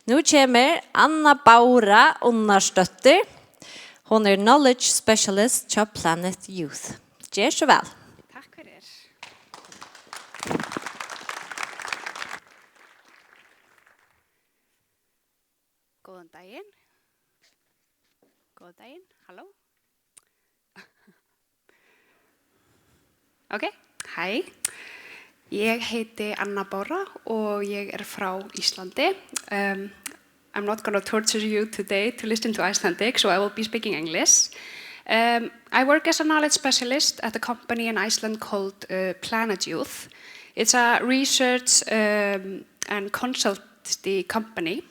Nu kommer Anna Baura Unnarsdottir. Hon Knowledge Specialist til Planet Youth. Gjør så vel. Takk for det. Góðan daginn. Góðan daginn. Halló. Ok, hei. Ég heiti Anna Bára og ég frá Íslandi. I'm not going to torture you today to listen to Icelandic, so I will be speaking English. I work as a knowledge specialist at a company in Iceland called Planet Youth. It's a research and consultancy company,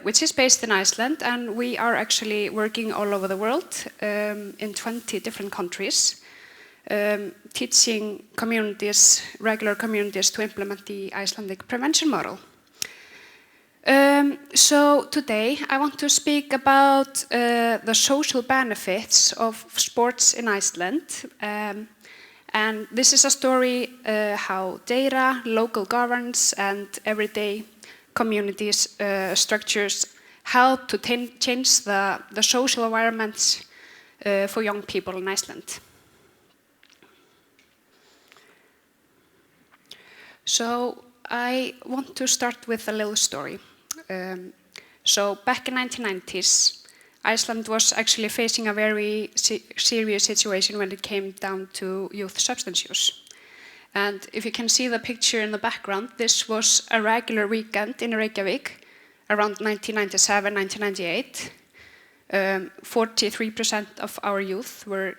which is based in Iceland, and we are actually working all over the world in 20 different countries. Teaching communities, regular communities, to implement the Icelandic prevention model. So today I want to speak about the social benefits of sports in Iceland. And this is a story how data, local governance, and everyday communities structures help to change the social environments for young people in Iceland. So I want to start with a little story. So back in 1990s, Iceland was actually facing a very serious situation when it came down to youth substance use. And if you can see the picture in the background, this was a regular weekend in Reykjavik around 1997, 1998. 43% of our youth were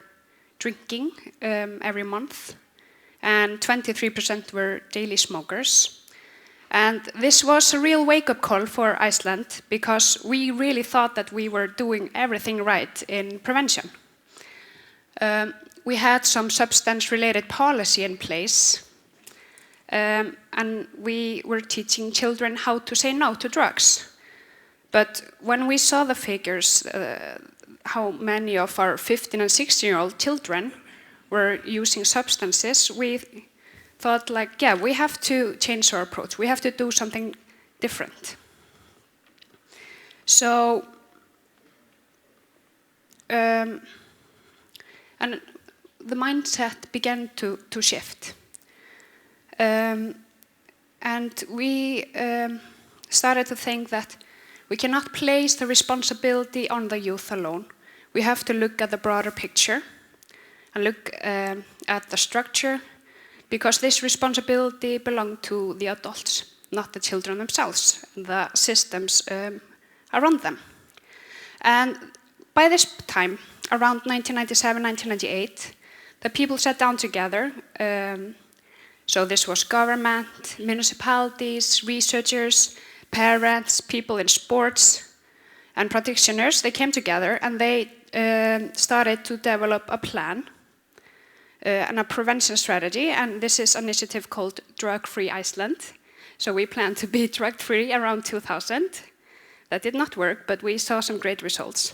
drinking every month, and 23% were daily smokers. And this was a real wake-up call for Iceland because we really thought that we were doing everything right in prevention. We had some substance-related policy in place, and we were teaching children how to say no to drugs. But when we saw the figures, how many of our 15 and 16-year-old children were using substances, we thought like, yeah, we have to change our approach. We have to do something different. So, and the mindset began to shift. And we started to think that we cannot place the responsibility on the youth alone. We have to look at the broader picture and look at the structure, because this responsibility belonged to the adults, not the children themselves, the systems around them. And by this time, around 1997, 1998, the people sat down together. So this was government, municipalities, researchers, parents, people in sports, and practitioners. They came together and they started to develop a plan and a prevention strategy, and this is an initiative called Drug-Free Iceland. So we plan to be drug-free around 2000. That did not work, but we saw some great results.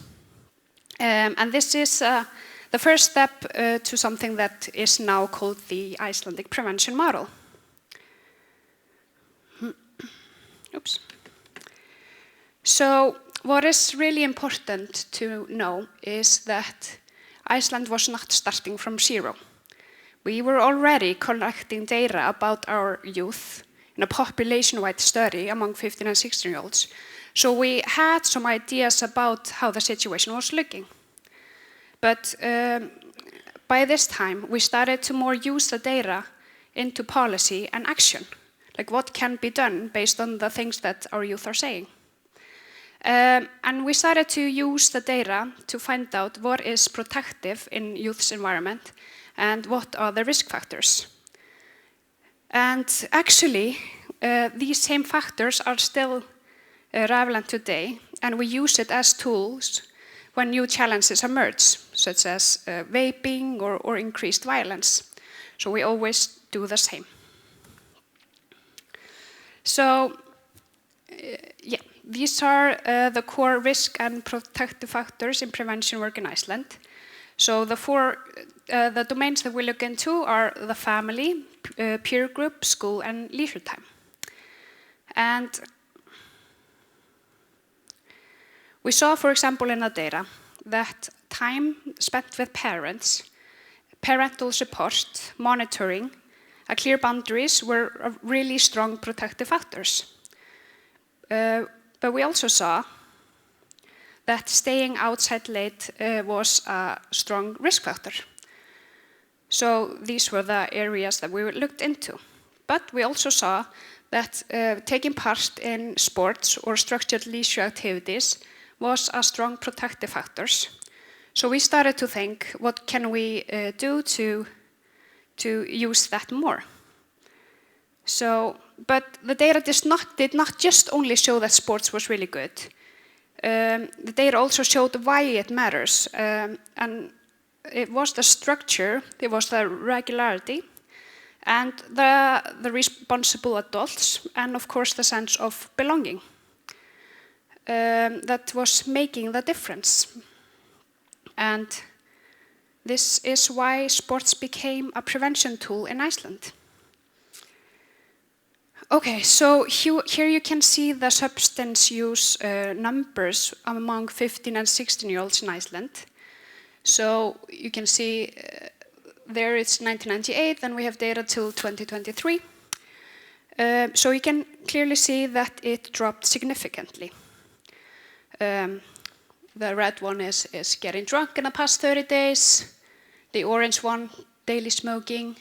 And this is the first step to something that is now called the Icelandic prevention model. Oops. So what is really important to know is that Iceland was not starting from zero. We were already collecting data about our youth in a population-wide study among 15 and 16-year-olds. So we had some ideas about how the situation was looking. But by this time, we started to more use the data into policy and action. Like what can be done based on the things that our youth are saying. And we started to use the data to find out what is protective in youth's environment and what are the risk factors. And actually, these same factors are still relevant today, and we use it as tools when new challenges emerge, such as vaping or increased violence. So we always do the same. So, yeah, these are the core risk and protective factors in prevention work in Iceland. So the domains that we look into are the family, peer group, school, and leisure time. And we saw, for example, in the data that time spent with parents, parental support, monitoring, clear boundaries were really strong protective factors. But we also saw that staying outside late was a strong risk factor. So these were the areas that we looked into. But we also saw that taking part in sports or structured leisure activities was a strong protective factors. So we started to think, what can we do to use that more? So, but the data did not just only show that sports was really good. The data also showed why it matters, and it was the structure, it was the regularity, and the responsible adults, and of course the sense of belonging that was making the difference. And this is why sports became a prevention tool in Iceland. Okay, so here you can see the substance use numbers among 15 and 16-year-olds in Iceland. So you can see there it's 1998, then we have data till 2023. So you can clearly see that it dropped significantly. The red one is getting drunk in the past 30 days. The orange one, daily smoking,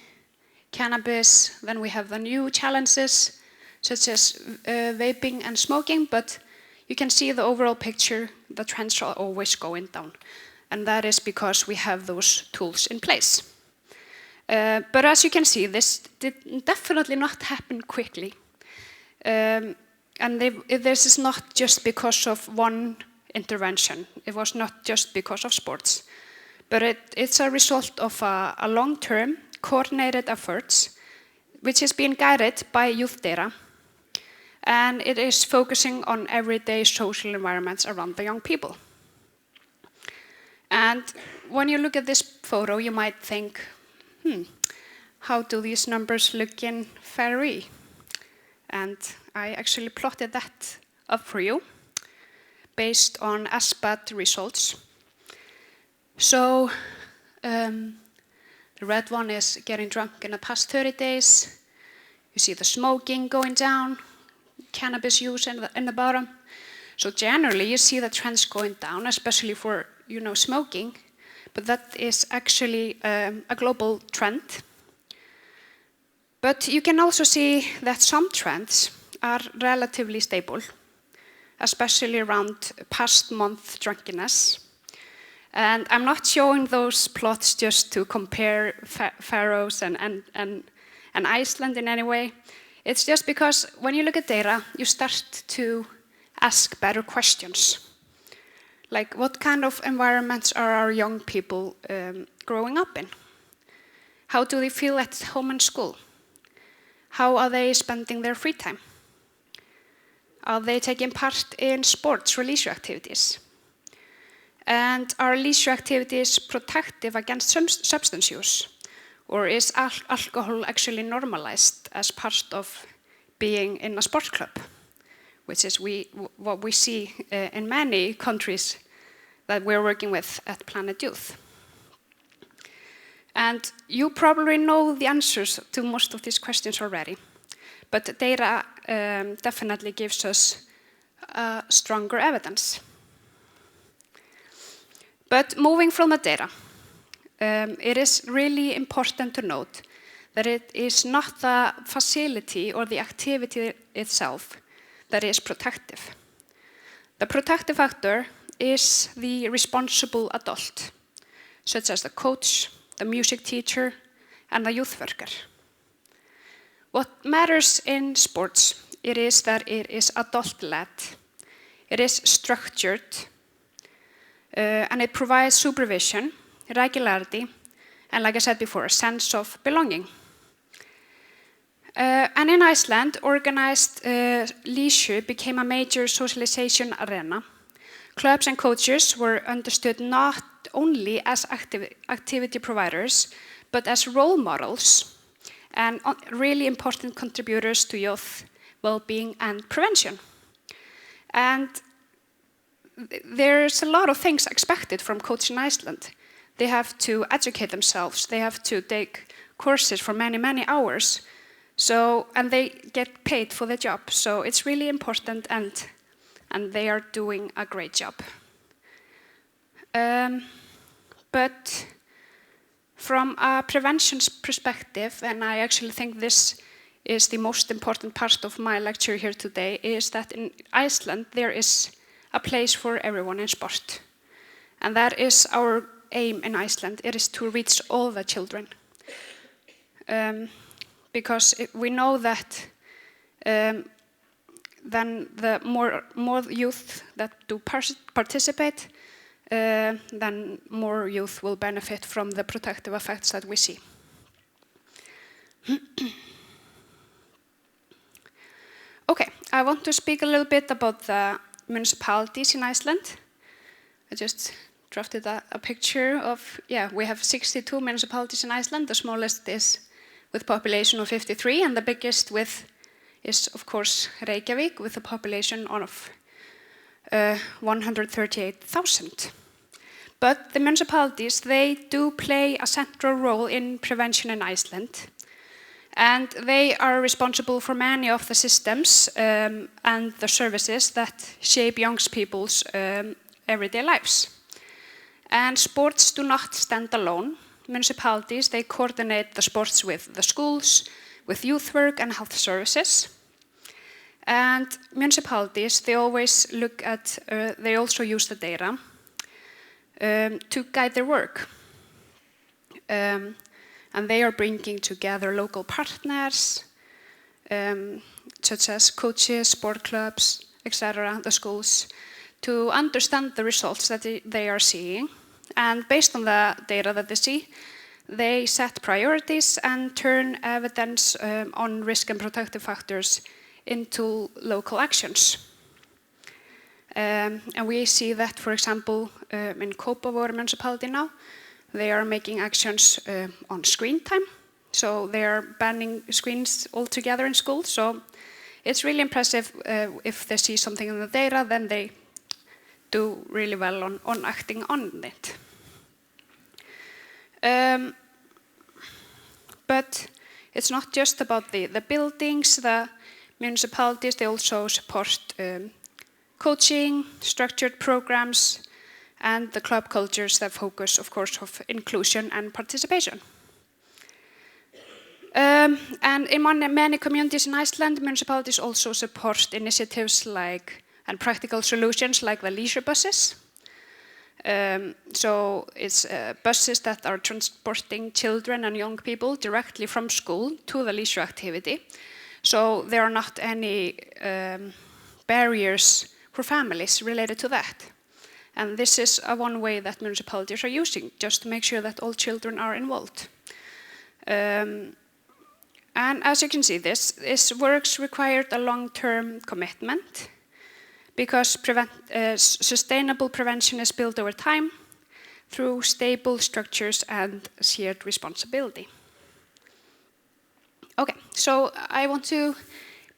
cannabis. Then we have the new challenges, such as vaping and smoking. But you can see the overall picture, the trends are always going down. And that is because we have those tools in place. But as you can see, this did definitely not happen quickly. And this is not just because of one intervention. It was not just because of sports. But it's a result of a long-term, coordinated efforts, which is being guided by youth data. And it is focusing on everyday social environments around the young people. And when you look at this photo, you might think, how do these numbers look in Faroe? And I actually plotted that up for you based on SBAT results. So the red one is getting drunk in the past 30 days. You see the smoking going down, cannabis use in the bottom. So generally you see the trends going down, especially for smoking, but that is actually a global trend. But you can also see that some trends are relatively stable, especially around past month drunkenness. And I'm not showing those plots just to compare Faroes and Iceland in any way. It's just because when you look at data, you start to ask better questions. Like, what kind of environments are our young people growing up in? How do they feel at home and school? How are they spending their free time? Are they taking part in sports or leisure activities? And are leisure activities protective against substance use? Or is alcohol actually normalized as part of being in a sports club? Which is what we see in many countries that we're working with at Planet Youth. And you probably know the answers to most of these questions already, but the data definitely gives us stronger evidence. But moving from the data, it is really important to note that it is not the facility or the activity itself that is protective. The protective factor is the responsible adult, such as the coach, the music teacher, and the youth worker. What matters in sports, it is that it is adult-led, it is structured, and it provides supervision, regularity, and like I said before, a sense of belonging. And in Iceland, organized leisure became a major socialization arena. Clubs and coaches were understood not only as activity providers, but as role models and really important contributors to youth well-being, and prevention. And there's a lot of things expected from coaches in Iceland. They have to educate themselves. They have to take courses for many, many hours. And they get paid for the job. So it's really important, and they are doing a great job. But from a prevention perspective, and I actually think this is the most important part of my lecture here today, is that in Iceland there is a place for everyone in sport. And that is our aim in Iceland. It is to reach all the children. Because we know that then the more youth that do participate, then more youth will benefit from the protective effects that we see. Okay, I want to speak a little bit about the municipalities in Iceland. I just drafted a picture of, we have 62 municipalities in Iceland. The smallest is with population of 53, and the biggest is of course Reykjavik with a population of 138,000. But the municipalities, they do play a central role in prevention in Iceland. And they are responsible for many of the systems and the services that shape young people's everyday lives. And sports do not stand alone. Municipalities, they coordinate the sports with the schools, with youth work and health services. And municipalities, they always look at, they also use the data to guide their work. And they are bringing together local partners, such as coaches, sport clubs, etc., the schools, to understand the results that they are seeing. And based on the data that they see, they set priorities and turn evidence on risk and protective factors into local actions. And we see that, for example, in Kópavogur municipality now, they are making actions on screen time. So they are banning screens altogether in schools. So it's really impressive if they see something in the data, then they do really well on acting on it. But it's not just about the buildings. The municipalities, they also support coaching, structured programs, and the club cultures that focus, of course, on inclusion and participation. And in many communities in Iceland, municipalities also support initiatives and practical solutions like the leisure buses. So it's buses that are transporting children and young people directly from school to the leisure activity. So there are not any barriers for families related to that. And this is one way that municipalities are using, just to make sure that all children are involved. And as you can see, this works required a long-term commitment, because sustainable prevention is built over time through stable structures and shared responsibility. Okay, so I want to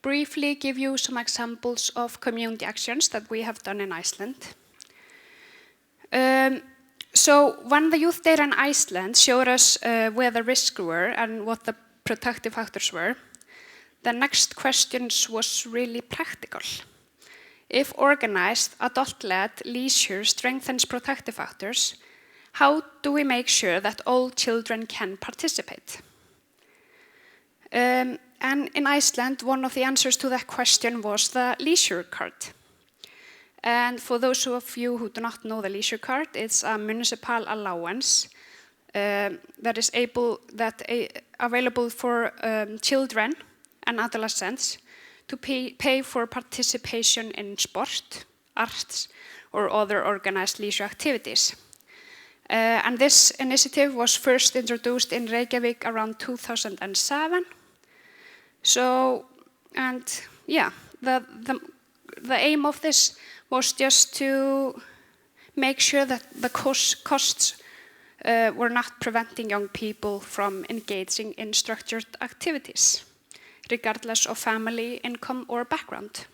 briefly give you some examples of community actions that we have done in Iceland. So when the youth data in Iceland showed us where the risks were and what the protective factors were, the next question was really practical. If organized, adult-led leisure strengthens protective factors, how do we make sure that all children can participate? And in Iceland, one of the answers to that question was the leisure card. And for those of you who do not know the leisure card, it's a municipal allowance that is available for children and adolescents to pay for participation in sport, arts, or other organized leisure activities. And this initiative was first introduced in Reykjavik around 2007. So, and yeah, the aim of this was just to make sure that the costs were not preventing young people from engaging in structured activities. regardless of family, income, or background.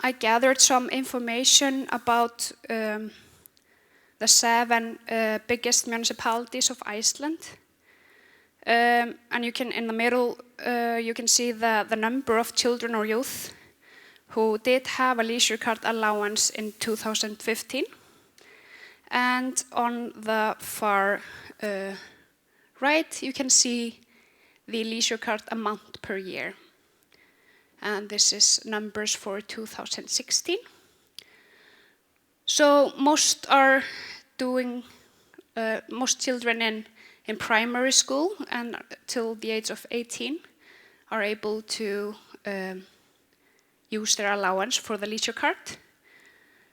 I gathered some information about the 7 biggest municipalities of Iceland. And you can, in the middle, you can see the number of children or youth who did have a leisure card allowance in 2015. And on the far right, you can see the leisure card amount per year. And this is numbers for 2016. So most are doing, most children in primary school and till the age of 18 are able to use their allowance for the leisure card.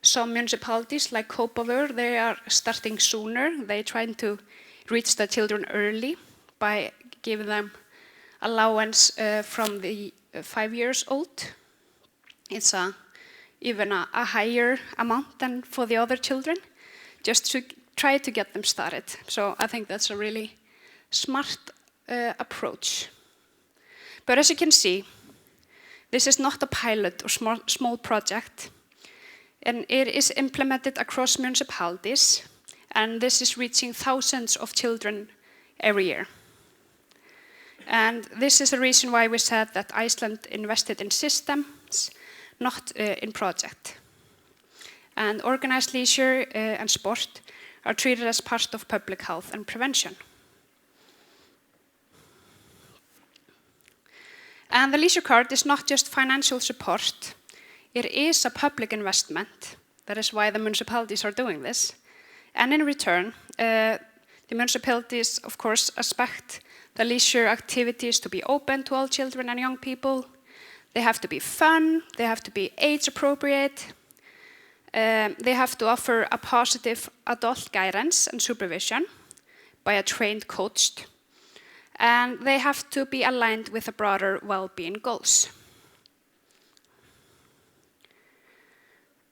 Some municipalities like Kópavogur, they are starting sooner. They're trying to reach the children early by giving them allowance from the 5 years old. It's even a higher amount than for the other children, just to try to get them started. So I think that's a really smart approach. But as you can see, this is not a pilot or small project, and it is implemented across municipalities, and this is reaching thousands of children every year. And this is the reason why we said that Iceland invested in systems, not in project. And organized leisure and sport are treated as part of public health and prevention. And the leisure card is not just financial support, it is a public investment. That is why the municipalities are doing this. And in return, the municipalities, of course, expect the leisure activities to be open to all children and young people. They have to be fun, they have to be age appropriate, they have to offer a positive adult guidance and supervision by a trained coach, and they have to be aligned with the broader well-being goals.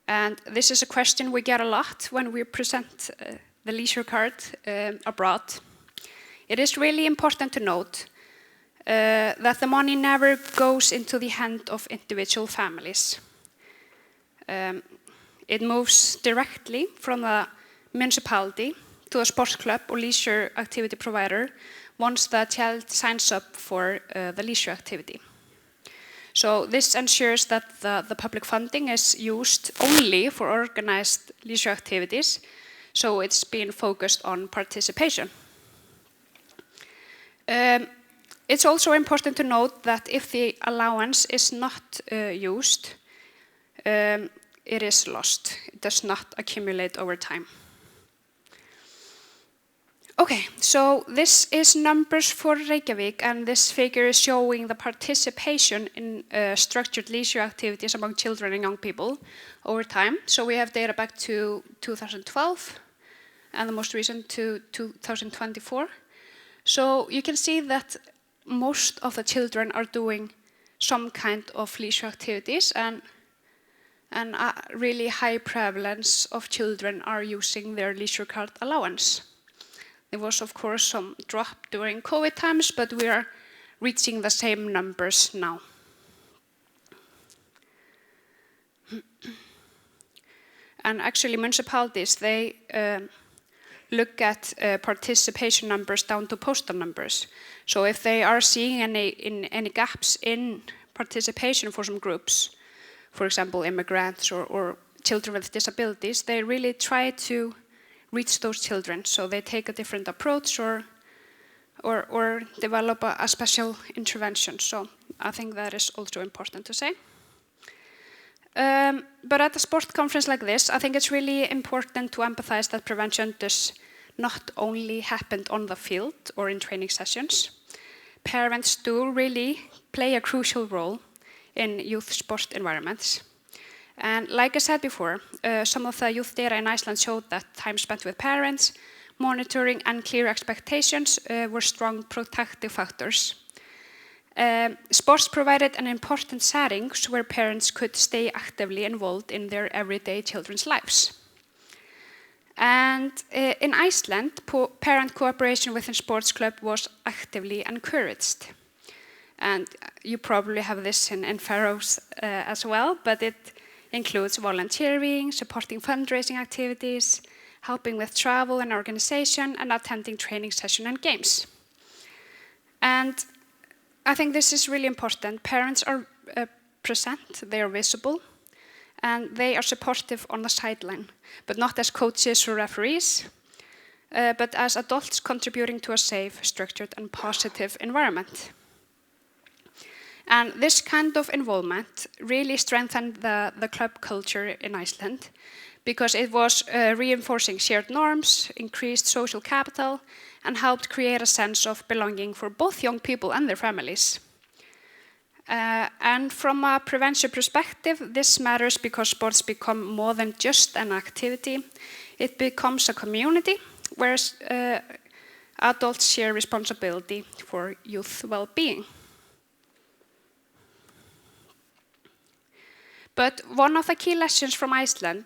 And this is a question we get a lot when we present the leisure card abroad. It is really important to note that the money never goes into the hand of individual families. It moves directly from the municipality to a sports club or leisure activity provider once the child signs up for the leisure activity. So this ensures that the public funding is used only for organized leisure activities, so it's being focused on participation. It's also important to note that if the allowance is not used, it is lost. It does not accumulate over time. Okay, so this is numbers for Reykjavík, and this figure is showing the participation in structured leisure activities among children and young people over time. So we have data back to 2012, and the most recent to 2024. So you can see that most of the children are doing some kind of leisure activities, and a really high prevalence of children are using their leisure card allowance. There was, of course, some drop during COVID times, but we are reaching the same numbers now. And actually, municipalities, they look at participation numbers down to postal numbers. So if they are seeing any gaps in participation for some groups, for example, immigrants or children with disabilities, they really try to reach those children. So they take a different approach or develop a special intervention. So I think that is also important to say. But at a sport conference like this, I think it's really important to emphasize that prevention does not only happen on the field or in training sessions. Parents do really play a crucial role in youth sport environments. And like I said before, some of the youth data in Iceland showed that time spent with parents, monitoring and clear expectations were strong protective factors. Sports provided an important setting where parents could stay actively involved in their everyday children's lives. And in Iceland, parent cooperation within sports club was actively encouraged. And you probably have this in Faroes as well, but it includes volunteering, supporting fundraising activities, helping with travel and organization, and attending training sessions and games. And I think this is really important. Parents are present, they are visible, and they are supportive on the sideline, but not as coaches or referees, but as adults contributing to a safe, structured, and positive environment. And this kind of involvement really strengthened the club culture in Iceland because it was reinforcing shared norms, increased social capital, and helped create a sense of belonging for both young people and their families. And from a prevention perspective, this matters because sports become more than just an activity. It becomes a community where adults share responsibility for youth well-being. But one of the key lessons from Iceland,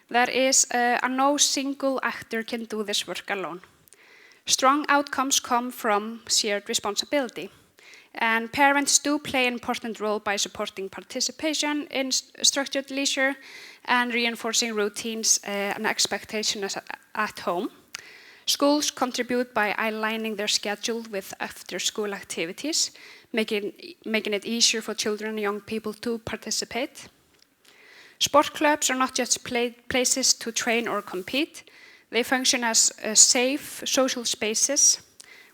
that is no single actor can do this work alone. Strong outcomes come from shared responsibility. And parents do play an important role by supporting participation in structured leisure and reinforcing routines and expectations at home. Schools contribute by aligning their schedule with after-school activities, making it easier for children and young people to participate. Sport clubs are not just places to train or compete. They function as safe social spaces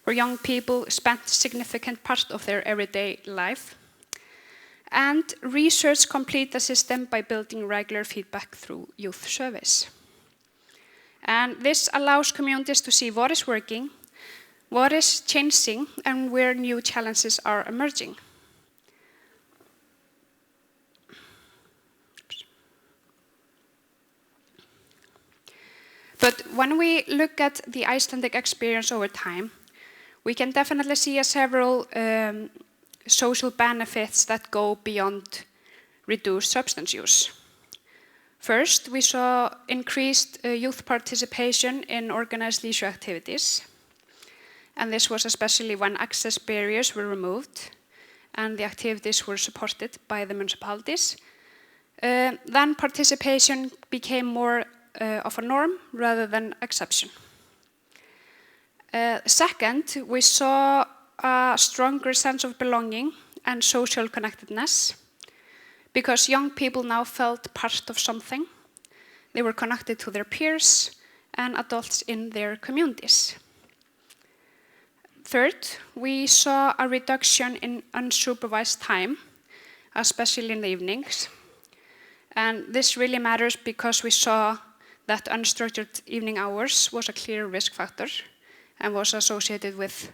where young people spend a significant part of their everyday life. And research complete the system by building regular feedback through youth surveys. And this allows communities to see what is working, what is changing, and where new challenges are emerging. But when we look at the Icelandic experience over time, we can definitely see several social benefits that go beyond reduced substance use. First, we saw increased youth participation in organized leisure activities. And this was especially when access barriers were removed and the activities were supported by the municipalities. Then participation became more of a norm rather than exception. Second, we saw a stronger sense of belonging and social connectedness because young people now felt part of something. They were connected to their peers and adults in their communities. Third, we saw a reduction in unsupervised time, especially in the evenings. And this really matters because we saw that unstructured evening hours was a clear risk factor and was associated with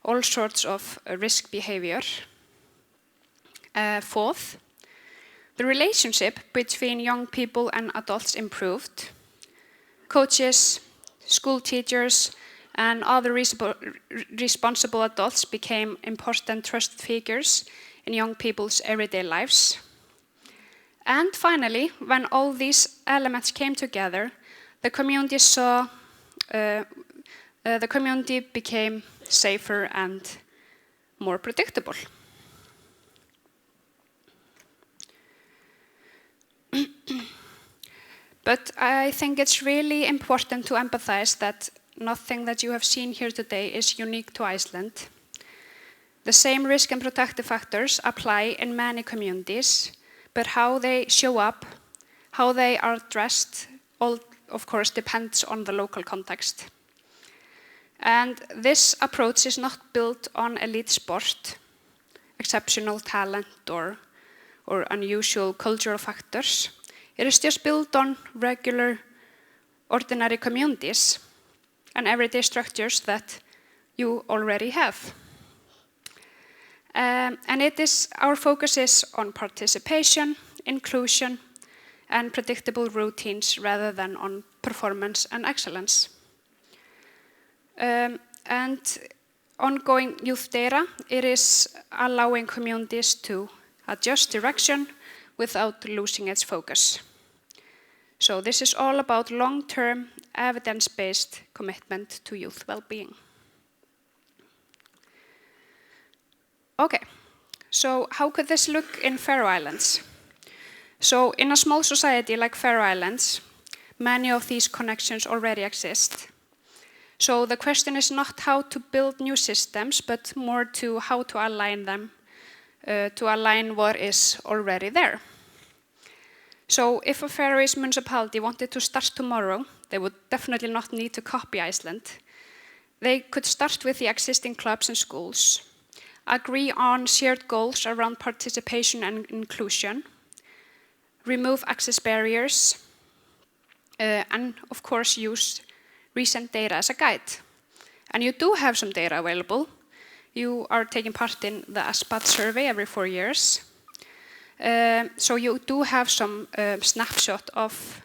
all sorts of risk behavior. Fourth, the relationship between young people and adults improved. Coaches, school teachers, and other responsible adults became important trusted figures in young people's everyday lives. And finally, when all these elements came together, the community became safer and more predictable. But I think it's really important to emphasize that nothing that you have seen here today is unique to Iceland. The same risk and protective factors apply in many communities, but how they show up, how they are addressed, all of course depends on the local context. And this approach is not built on elite sport, exceptional talent, or unusual cultural factors. It is just built on regular, ordinary communities and everyday structures that you already have. And our focus is on participation, inclusion, and predictable routines rather than on performance and excellence. And ongoing youth data, it is allowing communities to adjust direction without losing its focus. So this is all about long-term, evidence-based commitment to youth well-being. Okay, so how could this look in Faroe Islands? So in a small society like Faroe Islands, many of these connections already exist. So the question is not how to build new systems, but more to how to align them, to align what is already there. So if a Faroese municipality wanted to start tomorrow, they would definitely not need to copy Iceland. They could start with the existing clubs and schools, agree on shared goals around participation and inclusion, remove access barriers, and of course use recent data as a guide. And you do have some data available. You are taking part in the ASPAT survey every 4 years. So you do have some snapshot of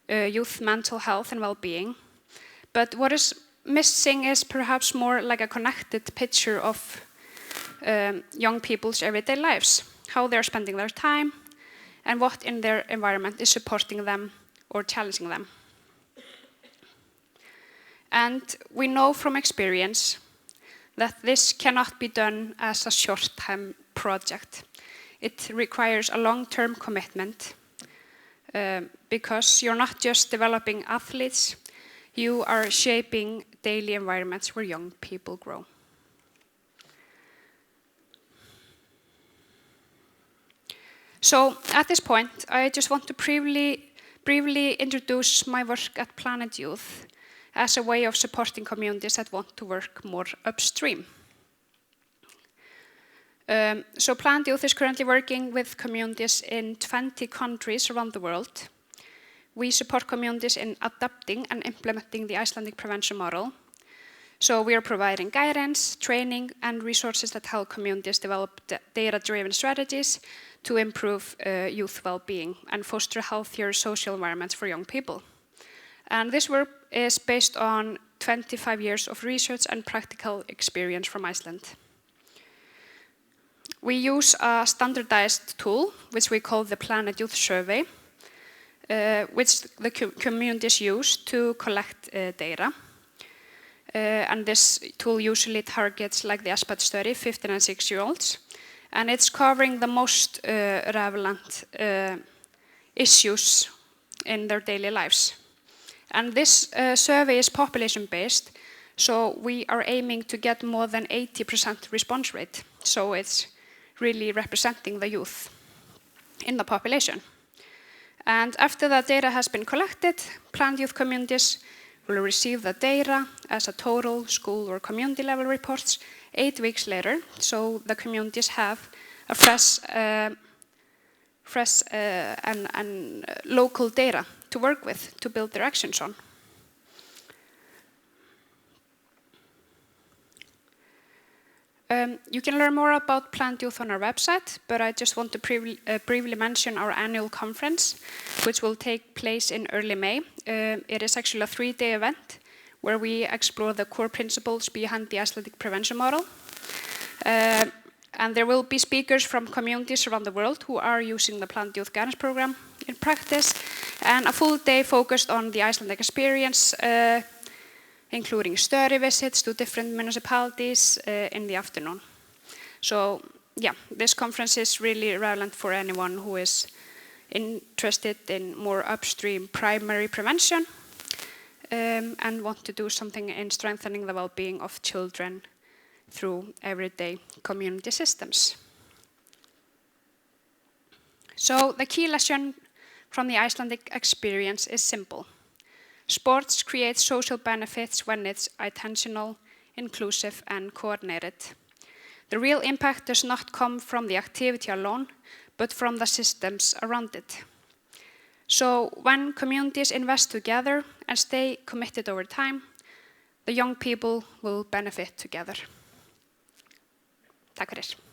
youth mental health and well-being. But what is missing is perhaps more like a connected picture of young people's everyday lives, how they're spending their time, and what in their environment is supporting them or challenging them. And we know from experience that this cannot be done as a short-term project. It requires a long-term commitment because you're not just developing athletes, you are shaping daily environments where young people grow. So at this point, I just want to briefly introduce my work at Planet Youth as a way of supporting communities that want to work more upstream. So Planet Youth is currently working with communities in 20 countries around the world. We support communities in adapting and implementing the Icelandic prevention model. So we are providing guidance, training, and resources that help communities develop data-driven strategies to improve youth well-being and foster healthier social environments for young people. And this work is based on 25 years of research and practical experience from Iceland. We use a standardized tool, which we call the Planet Youth Survey, which the communities use to collect data. And this tool usually targets, like the ASPAT study, 15 and 16-year-olds. And it's covering the most relevant issues in their daily lives. And this survey is population-based, so we are aiming to get more than 80% response rate. So it's really representing the youth in the population. And after that data has been collected, Planet Youth communities will receive the data as a total school or community level reports 8 weeks later. So the communities have a fresh and local data to work with to build their actions on. You can learn more about Planet Youth on our website, but I just want to briefly mention our annual conference, which will take place in early May. It is actually a 3-day event where we explore the core principles behind the Icelandic prevention model. And there will be speakers from communities around the world who are using the Planet Youth Guidance Program in practice, and a full day focused on the Icelandic experience, including study visits to different municipalities in the afternoon. So yeah, this conference is really relevant for anyone who is interested in more upstream primary prevention and want to do something in strengthening the well-being of children through everyday community systems. So the key lesson from the Icelandic experience is simple. Sports create social benefits when it's intentional, inclusive, and coordinated. The real impact does not come from the activity alone, but from the systems around it. So when communities invest together and stay committed over time, the young people will benefit together. Takk fyrir.